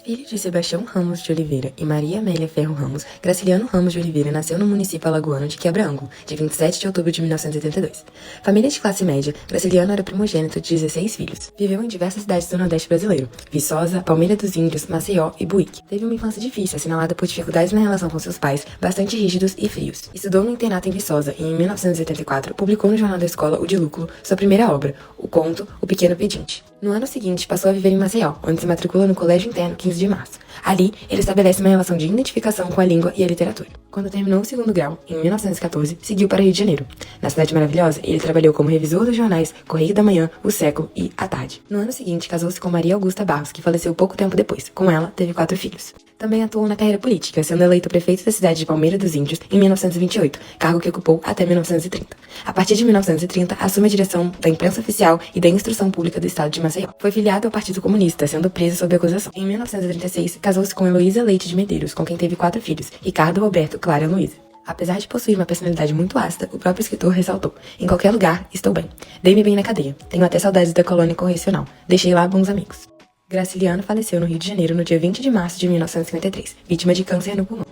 Filho de Sebastião Ramos de Oliveira e Maria Amélia Ferro Ramos, Graciliano Ramos de Oliveira nasceu no município alagoano de Quebra-Ângulo, de 27 de outubro de 1982. Família de classe média, Graciliano era primogênito de 16 filhos. Viveu em diversas cidades do Nordeste brasileiro, Viçosa, Palmeira dos Índios, Maceió e Buíque. Teve uma infância difícil, assinalada por dificuldades na relação com seus pais, bastante rígidos e frios. Estudou no internato em Viçosa e, em 1984, publicou no jornal da escola O Dilúculo sua primeira obra, o conto O Pequeno Pedinte. No ano seguinte, passou a viver em Maceió, onde se matricula no Colégio Interno 15 de março. Ali, ele estabelece uma relação de identificação com a língua e a literatura. Quando terminou o segundo grau, em 1914, seguiu para Rio de Janeiro. Na Cidade Maravilhosa, ele trabalhou como revisor dos jornais Correio da Manhã, O Século e A Tarde. No ano seguinte, casou-se com Maria Augusta Barros, que faleceu pouco tempo depois. Com ela, teve 4 filhos. Também atuou na carreira política, sendo eleito prefeito da cidade de Palmeira dos Índios em 1928, cargo que ocupou até 1930. A partir de 1930, assume a direção da imprensa oficial e da instrução pública do estado de Maceió. Foi filiado ao Partido Comunista, sendo preso sob acusação. Em 1936, casou-se com Heloísa Leite de Medeiros, com quem teve 4 filhos, Ricardo, Roberto, Clara e Luísa. Apesar de possuir uma personalidade muito ácida, o próprio escritor ressaltou: "Em qualquer lugar, estou bem. Dei-me bem na cadeia. Tenho até saudades da colônia correcional. Deixei lá bons amigos." Graciliano faleceu no Rio de Janeiro no dia 20 de março de 1953, vítima de câncer no pulmão.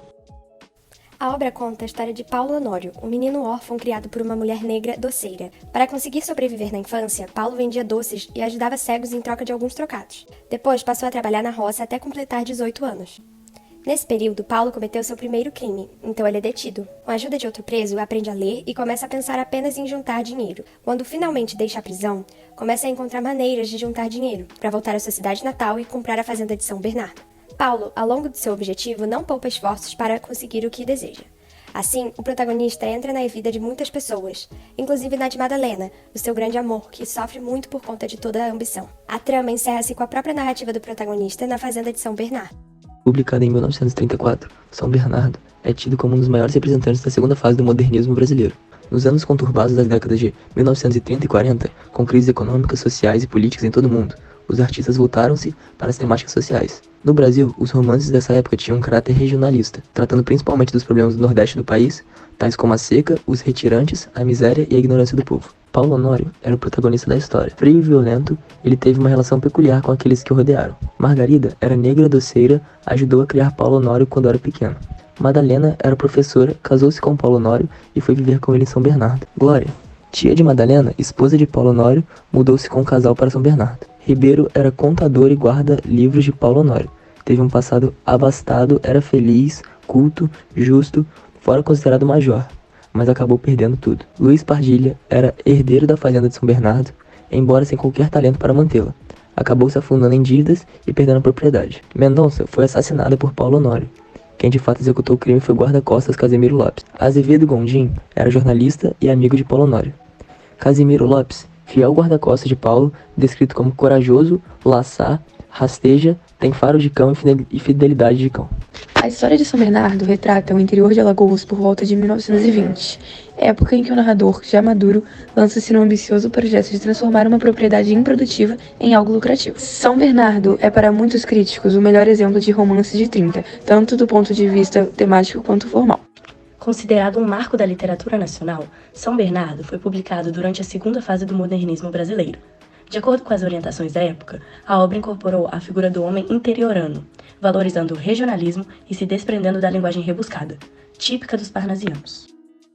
A obra conta a história de Paulo Honório, um menino órfão criado por uma mulher negra doceira. Para conseguir sobreviver na infância, Paulo vendia doces e ajudava cegos em troca de alguns trocados. Depois passou a trabalhar na roça até completar 18 anos. Nesse período, Paulo cometeu seu primeiro crime, então ele é detido. Com a ajuda de outro preso, aprende a ler e começa a pensar apenas em juntar dinheiro. Quando finalmente deixa a prisão, começa a encontrar maneiras de juntar dinheiro para voltar à sua cidade natal e comprar a fazenda de São Bernardo. Paulo, ao longo de seu objetivo, não poupa esforços para conseguir o que deseja. Assim, o protagonista entra na vida de muitas pessoas, inclusive na de Madalena, o seu grande amor, que sofre muito por conta de toda a ambição. A trama encerra-se com a própria narrativa do protagonista na fazenda de São Bernardo. Publicado em 1934, São Bernardo é tido como um dos maiores representantes da segunda fase do modernismo brasileiro. Nos anos conturbados das décadas de 1930 e 40, com crises econômicas, sociais e políticas em todo o mundo, os artistas voltaram-se para as temáticas sociais. No Brasil, os romances dessa época tinham um caráter regionalista, tratando principalmente dos problemas do Nordeste do país, tais como a seca, os retirantes, a miséria e a ignorância do povo. Paulo Honório era o protagonista da história. Frio e violento, ele teve uma relação peculiar com aqueles que o rodearam. Margarida era negra doceira, ajudou a criar Paulo Honório quando era pequeno. Madalena era professora, casou-se com Paulo Honório e foi viver com ele em São Bernardo. Glória, tia de Madalena, esposa de Paulo Honório, mudou-se com o casal para São Bernardo. Ribeiro era contador e guarda-livros de Paulo Honório. Teve um passado abastado, era feliz, culto, justo, fora considerado major, mas acabou perdendo tudo. Luiz Pardilha era herdeiro da fazenda de São Bernardo, embora sem qualquer talento para mantê-la. Acabou se afundando em dívidas e perdendo a propriedade. Mendonça foi assassinada por Paulo Honório. Quem de fato executou o crime foi o guarda-costas Casimiro Lopes. Azevedo Gondim era jornalista e amigo de Paulo Honório. Casimiro Lopes, fiel guarda-costas de Paulo, descrito como corajoso, laçar, rasteja, tem faro de cão e fidelidade de cão. A história de São Bernardo retrata o interior de Alagoas por volta de 1920, época em que o narrador, já maduro, lança-se no ambicioso projeto de transformar uma propriedade improdutiva em algo lucrativo. São Bernardo é para muitos críticos o melhor exemplo de romance de 30, tanto do ponto de vista temático quanto formal. Considerado um marco da literatura nacional, São Bernardo foi publicado durante a segunda fase do modernismo brasileiro. De acordo com as orientações da época, a obra incorporou a figura do homem interiorano, valorizando o regionalismo e se desprendendo da linguagem rebuscada, típica dos parnasianos.